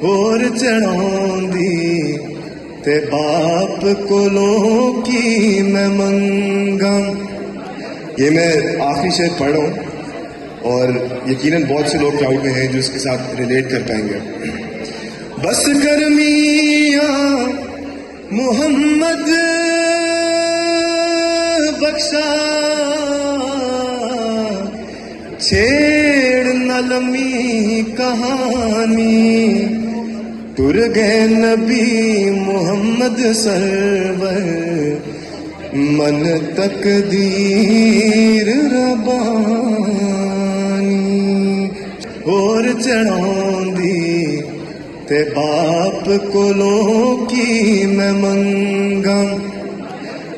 اور چڑھاندی تے باپ کولوں کی میں منگا. یہ میں آخری شعر پڑھ رہا ہوں اور یقیناً بہت سے لوگ کراؤڈ میں ہیں جو اس کے ساتھ ریلیٹ کر پائیں گے. بس کر میاں محمد بخشا چھیڑ نہ لمحی کہانی. تر گئے نبی محمد سرور من تقدیر ربانی. اور چڑھاندی تے باپ کولوں کی میں منگا.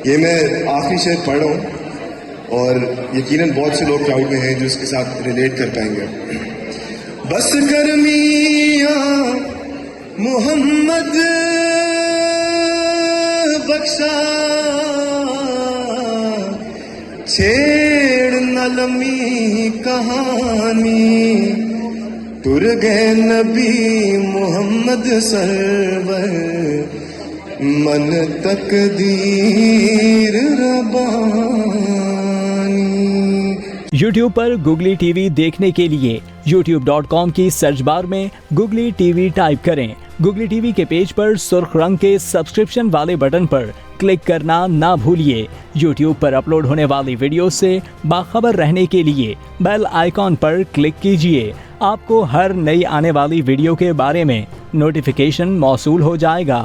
یہ میں آخری شعر پڑھ رہا ہوں اور یقیناً بہت سے لوگ کراؤڈ میں ہیں جو اس کے ساتھ ریلیٹ کر پائیں گے. بس کر میاں محمد بخشا چھیڑ نہ لمحی کہانی. تر گئے نبی محمد سرور من تقدیر ربانی. یوٹیوب پر گوگلی ٹی وی دیکھنے کے لیے youtube.com کی سرچ بار میں گوگلی ٹی وی ٹائپ کریں. گوگلی ٹی وی کے پیج پر سرخ رنگ کے سبسکرپشن والے بٹن پر کلک کرنا نہ بھولیے. یوٹیوب پر اپلوڈ ہونے والی ویڈیو سے باخبر رہنے کے لیے بیل آئیکن پر کلک کیجیے. آپ کو ہر نئی آنے والی ویڈیو کے بارے میں نوٹیفیکیشن موصول ہو جائے گا.